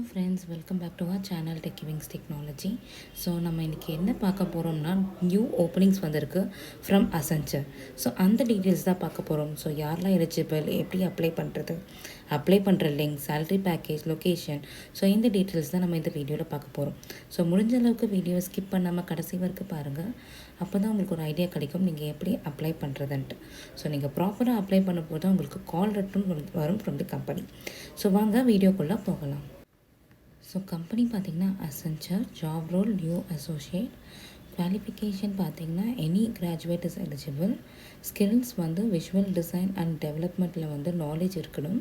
Hello friends, welcome back to our channel Tech Wings Technology. So நம்ம இன்றைக்கி என்ன பார்க்க போகிறோம்னா நியூ ஓப்பனிங்ஸ் வந்திருக்கு ஃப்ரம் Accenture. ஸோ அந்த டீட்டெயில்ஸ் தான் பார்க்க போகிறோம். ஸோ யாரெல்லாம் எலிஜிபிள், எப்படி அப்ளை பண்ணுறது, அப்ளை பண்ணுற link, salary package, location, so இந்த டீட்டெயில்ஸ் தான் நம்ம இந்த வீடியோவில் பார்க்க போகிறோம். ஸோ முடிஞ்ச அளவுக்கு வீடியோவை ஸ்கிப் பண்ணாமல் கடைசி வரைக்கும் பாருங்கள். அப்போ தான் உங்களுக்கு ஒரு ஐடியா கிடைக்கும் நீங்கள் எப்படி அப்ளை பண்ணுறதுன்ட்டு. ஸோ நீங்கள் ப்ராப்பராக அப்ளை பண்ண போது தான் உங்களுக்கு கால் லெட்டரும் வரும் ஃப்ரம் தி கம்பெனி. ஸோ வாங்க வீடியோக்குள்ளே போகலாம். ஸோ கம்பெனி பார்த்திங்கன்னா Accenture, job role new associate, qualification பார்த்திங்கன்னா any graduate is eligible, skills visual design and டெவலப்மெண்ட்டில் நாலேஜ் இருக்கணும்.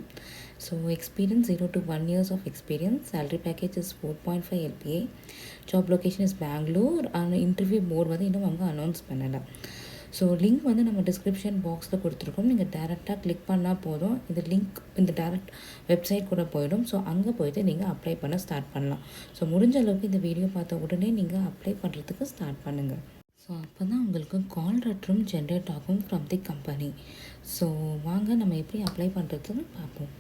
So experience 0 to 1 years of experience, salary package is 4.5 LPA, job location is Bangalore, and interview board இன்னும் அவங்க announce பண்ணலை. So link நம்ம description பாக்ஸில் கொடுத்துருக்கோம். நீங்கள் டேரெக்டாக கிளிக் பண்ணால் போதும், இந்த லிங்க் இந்த டேரெக்ட் வெப்சைட் கூட போயிடும். ஸோ அங்கே போய்ட்டு நீங்கள் அப்ளை பண்ண ஸ்டார்ட் பண்ணலாம். ஸோ முடிஞ்ச அளவுக்கு இந்த வீடியோ பார்த்த உடனே நீங்கள் அப்ளை பண்ணுறதுக்கு ஸ்டார்ட் பண்ணுங்கள். ஸோ அப்போ தான் உங்களுக்கு கால் லெட்டரும் ஜென்ரேட் ஆகும் ஃப்ரம் தி கம்பெனி. ஸோ வாங்க நம்ம எப்படி அப்ளை பண்ணுறதுன்னு பார்ப்போம்.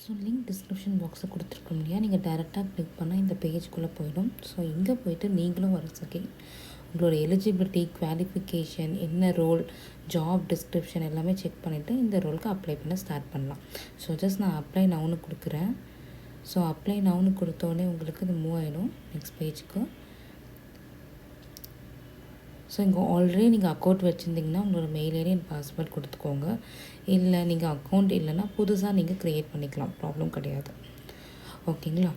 ஸோ லிங்க் டிஸ்கிரிப்ஷன் பாக்ஸில் கொடுத்துருக்கோம் இல்லையா, நீங்கள் டேரெக்டாக கிளிக் பண்ணால் இந்த பேஜ்குள்ளே போயிடும். ஸோ இங்கே போய்ட்டு நீங்களும் ஒரு செகண்ட் உங்களோட எலிஜிபிலிட்டி, குவாலிஃபிகேஷன், என்ன ரோல், ஜாப் டிஸ்கிரிப்ஷன் எல்லாமே செக் பண்ணிவிட்டு இந்த ரோலுக்கு அப்ளை பண்ண ஸ்டார்ட் பண்ணலாம். ஸோ ஜஸ்ட் நான் அப்ளை நவுன்னு கொடுக்குறேன். ஸோ அப்ளை நவுன்னு கொடுத்தோடனே உங்களுக்கு இது மூவ் ஆகிடும் நெக்ஸ்ட் பேஜுக்கு. ஸோ இங்கே ஆல்ரெடி நீங்கள் அக்கௌண்ட் வச்சுருந்தீங்கன்னா உங்களோட மெயில் ஐடி அண்ட் பாஸ்வேர்ட் கொடுத்துக்கோங்க. இல்லை நீங்கள் அக்கௌண்ட் இல்லைன்னா புதுசாக நீங்கள் க்ரியேட் பண்ணிக்கலாம், ப்ராப்ளம் கிடையாது. ஓகேங்களா?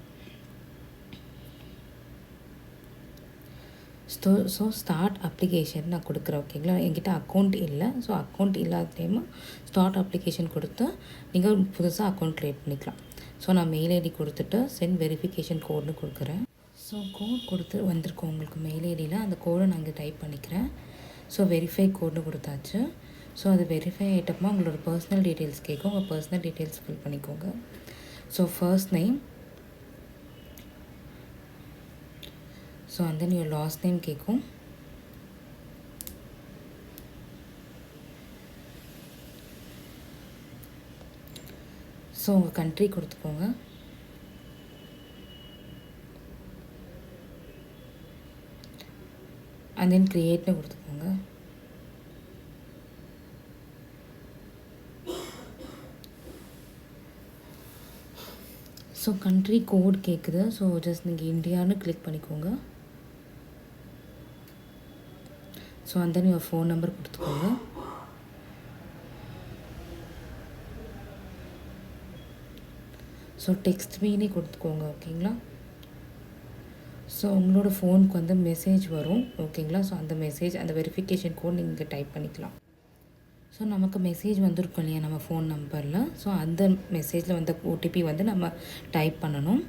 ஸோ ஸ்டார்ட் அப்ளிகேஷன் நான் கொடுக்குறேன். ஓகேங்களா? என்கிட்ட அக்கௌண்ட் இல்லை. ஸோ அக்கௌண்ட் இல்லாத டைமு ஸ்டார்ட் அப்ளிகேஷன் கொடுத்து நீங்கள் புதுசாக அக்கௌண்ட் க்ரியேட் பண்ணிக்கலாம். ஸோ நான் மெயில் ஐடி கொடுத்துட்டு சென்ட் வெரிஃபிகேஷன் கோட்னு கொடுக்குறேன். ஸோ கோட் கொடுத்து வந்திருக்கோம் உங்களுக்கு மெயில் ஐடியில், அந்த கோடை நான் இங்கே டைப் பண்ணிக்கிறேன். ஸோ வெரிஃபை கோட்னு கொடுத்தாச்சு. ஸோ அது வெரிஃபை ஆகிட்டப்பமா உங்களோட பர்சனல் டீட்டெயில்ஸ் கேட்கும். உங்கள் பர்சனல் டீட்டெயில்ஸ் ஃபில் பண்ணிக்கோங்க. So first name, so and then your last name கேட்கும். ஸோ உங்கள் கண்ட்ரி கொடுத்துக்கோங்க. and then createனு கொடுத்துக்கோங்க. ஸோ கண்ட்ரி கோட் கேட்குது. ஸோ ஜஸ்ட் நீங்கள் இந்தியான்னு கிளிக் பண்ணிக்கோங்க. So and then your phone number கொடுத்துக்கோங்க. ஸோ டெக்ஸ்ட் மீனே கொடுத்துக்கோங்க. ஓகேங்களா? ஸோ உங்களோட ஃபோனுக்கு மெசேஜ் வரும். ஓகேங்களா? ஸோ அந்த மெசேஜ், அந்த வெரிஃபிகேஷன் கோட் நீங்கள் டைப் பண்ணிக்கலாம். ஸோ நமக்கு மெசேஜ் வந்திருக்கும் இல்லையா நம்ம ஃபோன் நம்பரில், ஸோ அந்த மெசேஜில் ஓடிபி நம்ம டைப் பண்ணணும்.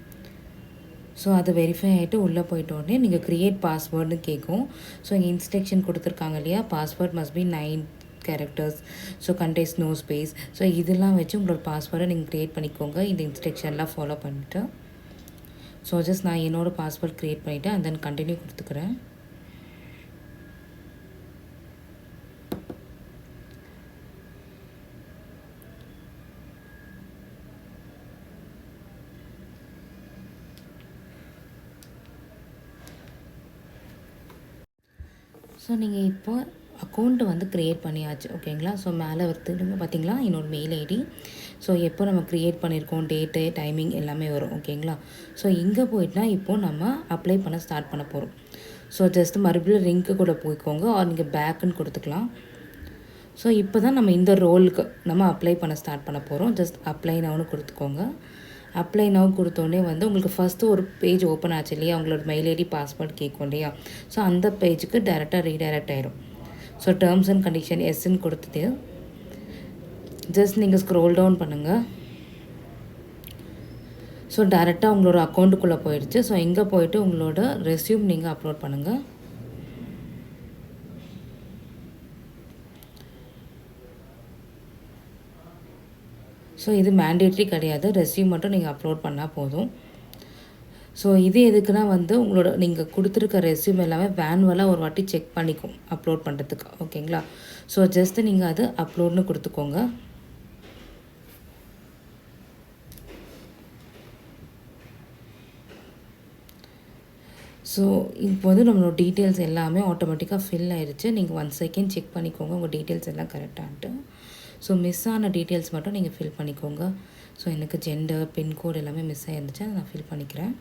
ஸோ அது வெரிஃபை ஆகிட்டு உள்ளே போயிட்டோடனே நீங்கள் க்ரியேட் பாஸ்வேர்டுன்னு கேட்கும். ஸோ இங்கே இன்ஸ்ட்ரக்ஷன் கொடுத்துருக்காங்க இல்லையா, password must be 9 characters, so contains no space. So இதெல்லாம் வச்சு உங்களோட பாஸ்வேர்டை நீங்கள் க்ரியேட் பண்ணிக்கோங்க, இந்த இன்ஸ்ட்ரக்ஷன்லாம் ஃபாலோ பண்ணிவிட்டு. ஸோ ஜஸ்ட் நான் என்னோடய பாஸ்வேர்ட் க்ரியேட் பண்ணிவிட்டு அண்ட் தென் கண்டினியூ கொடுத்துக்கிறேன். ஸோ நீங்கள் இப்போ அக்கௌண்ட்டு க்ரியேட் பண்ணியாச்சு. ஓகேங்களா? ஸோ மேலே வருதுங்க பார்த்தீங்களா என்னோடய மெயில் ஐடி. ஸோ எப்போ நம்ம க்ரியேட் பண்ணியிருக்கோம், டேட்டு, டைமிங் எல்லாமே வரும். ஓகேங்களா? ஸோ இங்கே போயிட்டுனா இப்போது நம்ம அப்ளை பண்ண ஸ்டார்ட் பண்ண போகிறோம். ஸோ ஜஸ்ட் மறுபடியும் லிங்க்கு கூட போய்க்கோங்க, ஆர் நீங்கள் பேக்குன்னு கொடுத்துக்கலாம். ஸோ இப்போ தான் நம்ம இந்த ரோலுக்கு நம்ம அப்ளை பண்ண ஸ்டார்ட் பண்ண போகிறோம். ஜஸ்ட் அப்ளை நவுன்னு கொடுத்துக்கோங்க. அப்ளை நவ் கொடுத்தோடனே உங்களுக்கு ஃபஸ்ட்டு ஒரு பேஜ் ஓப்பன் ஆச்சு இல்லையா, உங்களோட மெயில் ஐடி பாஸ்வேர்ட் கேட்கும் இல்லையா. ஸோ அந்த பேஜுக்கு டேரெக்டாக ரீடைரக்ட் ஆகிடும். ஸோ டேர்ம்ஸ் அண்ட் கண்டிஷன் எஸ்ன்னு கொடுத்துட்டு ஜஸ்ட் நீங்கள் ஸ்க்ரோல் டவுன் பண்ணுங்கள். ஸோ டேரெக்டாக உங்களோட அக்கௌண்ட்டுக்குள்ளே போயிடுச்சு. ஸோ இங்கே போயிட்டு உங்களோட ரெஸ்யூம் நீங்கள் அப்லோட் பண்ணுங்கள். ஸோ இது மேண்டேட்ரி கிடையாது, ரெஸ்யூம் மட்டும் நீங்கள் அப்லோட் பண்ணால் போதும். ஸோ இது எதுக்குன்னா உங்களோட நீங்கள் கொடுத்துருக்க ரெஸ்யூம் எல்லாமே மேனுவலாக ஒரு வாட்டி செக் பண்ணிக்கும் அப்லோட் பண்ணுறதுக்கு. ஓகேங்களா? ஸோ ஜஸ்ட்டு நீங்கள் அது அப்லோட்னு கொடுத்துக்கோங்க. ஸோ இப்போ வந்து நம்மளோட டீட்டெயில்ஸ் எல்லாமே ஆட்டோமேட்டிக்காக ஃபில் ஆயிடுச்சு. நீங்கள் 1 செகண்ட் செக் பண்ணிக்கோங்க உங்கள் டீட்டெயில்ஸ் எல்லாம் கரெக்டான்ட்டு. ஸோ மிஸ் ஆன டீட்டெயில்ஸ் மட்டும் நீங்கள் ஃபில் பண்ணிக்கோங்க. ஸோ எனக்கு ஜெண்டர், பின்கோடு எல்லாமே மிஸ் ஆகிருந்துச்சு, அதை நான் ஃபில் பண்ணிக்கிறேன்.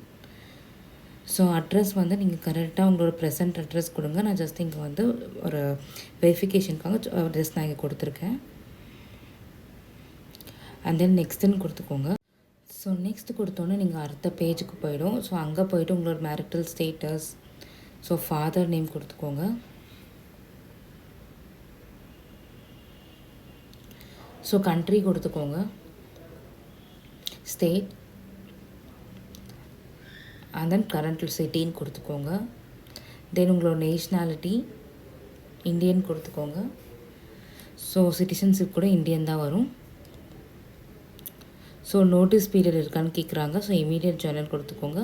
ஸோ அட்ரஸ் வந்து நீங்கள் கரெக்டாக உங்களோட ப்ரெசென்ட் அட்ரஸ் கொடுங்க. நான் ஜஸ்ட் இங்கே வந்து ஒரு வெரிஃபிகேஷனுக்காக அட்ரஸ் நான் இங்கே கொடுத்துருக்கேன். அண்ட் தென் நெக்ஸ்ட்டுன்னு கொடுத்துக்கோங்க. ஸோ நெக்ஸ்ட் கொடுத்தோன்னே நீங்கள் அடுத்த பேஜுக்கு போய்டும். ஸோ அங்கே போய்ட்டு உங்களோட marital status, so father name கொடுத்துக்கோங்க. ஸோ கண்ட்ரி கொடுத்துக்கோங்க, ஸ்டேட், அண்ட் தென் கரண்ட் சிட்டின்னு கொடுத்துக்கோங்க. தென் உங்களோட நேஷ்னாலிட்டி இந்தியன் கொடுத்துக்கோங்க. ஸோ சிட்டிசன்ஷிப் கூட இந்தியன் தான் வரும். ஸோ நோட்டீஸ் பீரியட் இருக்கான்னு கேட்குறாங்க. ஸோ இமீடியட் ஜாயினர் கொடுத்துக்கோங்க.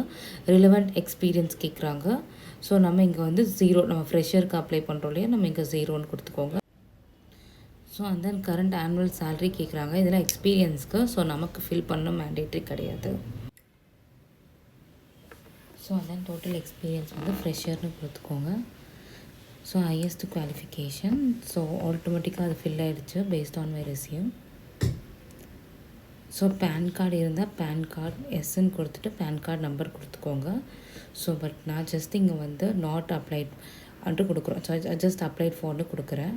ரிலவெண்ட் எக்ஸ்பீரியன்ஸ் கேட்குறாங்க. ஸோ நம்ம இங்கே வந்து 0, நம்ம ஃப்ரெஷருக்கு அப்ளை பண்ணுறோம் இல்லையா, நம்ம இங்கே 0ன்னு கொடுத்துக்கோங்க. So and then current annual salary கேட்குறாங்க. இதெல்லாம் எக்ஸ்பீரியன்ஸ்க்கு. ஸோ நமக்கு ஃபில் பண்ண மேண்டேட்ரி கிடையாது. So and then total experience வந்து ஃப்ரெஷர்னு கொடுத்துக்கோங்க. So highest qualification. ஸோ ஆட்டோமேட்டிக்காக அது ஃபில் ஆகிடுச்சு paste on my resume. So PAN card இருந்தால் பேன் கார்டு எஸ்ன்னு கொடுத்துட்டு பேன் கார்டு நம்பர் கொடுத்துக்கோங்க. ஸோ பட் நான் ஜஸ்ட் இங்கே வந்து நாட் அப்ளைட் அன்ட்டு கொடுக்குறோம். ஸோ ஜஸ்ட் அப்ளைட் ஃபார்னு கொடுக்குறேன்.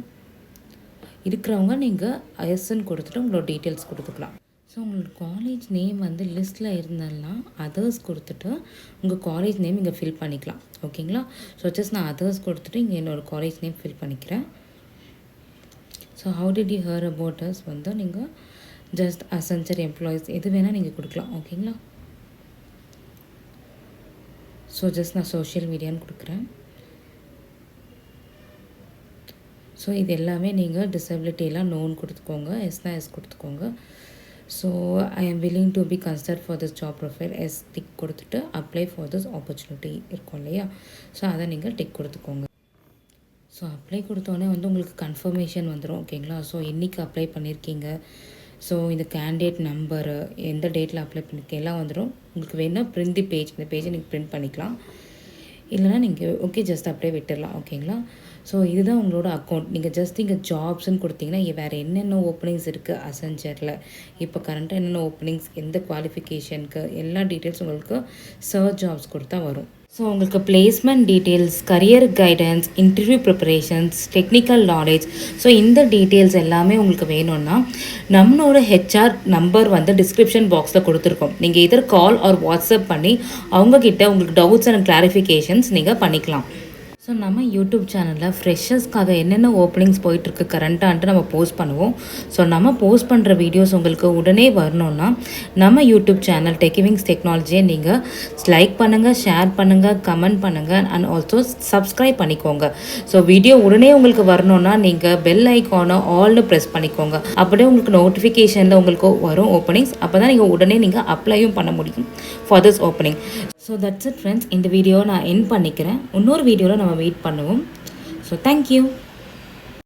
இருக்கிறவங்க நீங்கள் எஸ்ன்னு கொடுத்துட்டு உங்களோட டீட்டெயில்ஸ் கொடுத்துக்கலாம். ஸோ உங்களோட காலேஜ் நேம் வந்து லிஸ்ட்டில் இருந்தாலும் அதர்ஸ் கொடுத்துட்டு உங்கள் காலேஜ் நேம் இங்கே ஃபில் பண்ணிக்கலாம். ஓகேங்களா? ஸோ ஜஸ்ட் நான் அதர்ஸ் கொடுத்துட்டு இங்கே என்னோடய காலேஜ் நேம் ஃபில் பண்ணிக்கிறேன். So how did you here about us வந்து நீங்கள் ஜஸ்ட் அசென்ச்சர் எம்ப்ளாயீஸ் எது வேணால் நீங்கள் கொடுக்கலாம். ஓகேங்களா? ஸோ ஜஸ்ட் நான் சோஷியல் மீடியான்னு கொடுக்குறேன். ஸோ இது எல்லாமே நீங்கள் டிசபிலிட்டியெல்லாம் நோன் கொடுத்துக்கோங்க. எஸ்னா எஸ் கொடுத்துக்கோங்க. So I am willing to be consider for this job profile yes tick கொடுத்துட்டு அப்ளை ஃபார் திஸ் ஆப்பர்ச்சுனிட்டி இருக்கும் இல்லையா, ஸோ அதை நீங்கள் டிக் கொடுத்துக்கோங்க. ஸோ அப்ளை கொடுத்தோன்னே வந்து உங்களுக்கு கன்ஃபர்மேஷன் வந்துடும். ஓகேங்களா? ஸோ என்றைக்கு அப்ளை பண்ணியிருக்கீங்க, ஸோ இந்த கேண்டிடேட் நம்பரு, எந்த டேட்டில் அப்ளை பண்ணியிருக்கேன் எல்லாம் வந்துடும். உங்களுக்கு வேணால் பிரிண்ட் தி பேஜ், இந்த பேஜை நீங்கள் பிரிண்ட் பண்ணிக்கலாம். இல்லைனா நீங்கள் ஓகே ஜஸ்ட் அப்படியே விட்டுடலாம். ஓகேங்களா? ஸோ இதுதான் உங்களோட அக்கௌண்ட். நீங்கள் ஜஸ்ட் இங்கே ஜாப்ஸ்ன்னு கொடுத்தீங்கன்னா வேறு என்னென்ன ஓப்பனிங்ஸ் இருக்குது அசென்ச்சரில், இப்போ கரண்ட்டாக என்னென்ன ஓப்பனிங்ஸ், எந்த குவாலிஃபிகேஷனுக்கு, எல்லா டீட்டெயில்ஸ் உங்களுக்கு சர்ச் ஜாப்ஸ் கொடுத்தா வரும். ஸோ உங்களுக்கு placement details, career guidance, interview preparations, technical knowledge, so இந்த டீட்டெயில்ஸ் எல்லாமே உங்களுக்கு வேணும்னா நம்மளோட ஹெச்ஆர் நம்பர் வந்து டிஸ்கிரிப்ஷன் பாக்ஸில் கொடுத்துருக்கோம். நீங்கள் இதர் கால் ஆர் வாட்ஸ்அப் பண்ணி அவங்கக்கிட்ட உங்களுக்கு டவுட்ஸ் அண்ட் கிளாரிஃபிகேஷன்ஸ் நீங்கள் பண்ணிக்கலாம். ஸோ நம்ம யூடியூப் சேனலில் ஃப்ரெஷர்ஸ்க்காக என்னென்ன ஓப்பனிங்ஸ் போயிட்டுருக்கு கரண்ட்டான்ட்டு நம்ம போஸ்ட் பண்ணுவோம். ஸோ நம்ம போஸ்ட் பண்ணுற வீடியோஸ் உங்களுக்கு உடனே வரணுன்னா நம்ம யூடியூப் சேனல் டெக்கிவிங்ஸ் டெக்னாலஜியை நீங்கள் லைக் பண்ணுங்கள், ஷேர் பண்ணுங்கள், கமெண்ட் பண்ணுங்கள் அண்ட் ஆல்சோ சப்ஸ்கிரைப் பண்ணிக்கோங்க. ஸோ வீடியோ உடனே உங்களுக்கு வரணுன்னா நீங்கள் பெல் ஐக்கானை ஆல்னு ப்ரெஸ் பண்ணிக்கோங்க. அப்படியே உங்களுக்கு நோட்டிஃபிகேஷனில் உங்களுக்கு வரும் ஓப்பனிங்ஸ். அப்போ தான் நீங்கள் உடனே நீங்கள் அப்ளையும் பண்ண முடியும் for this opening. So that's it friends. இந்த வீடியோ நான் எண்ட் பண்ணிக்கிறேன். இன்னொரு வீடியோவில் நம்ம வெயிட் பண்ணுவோம். So thank you.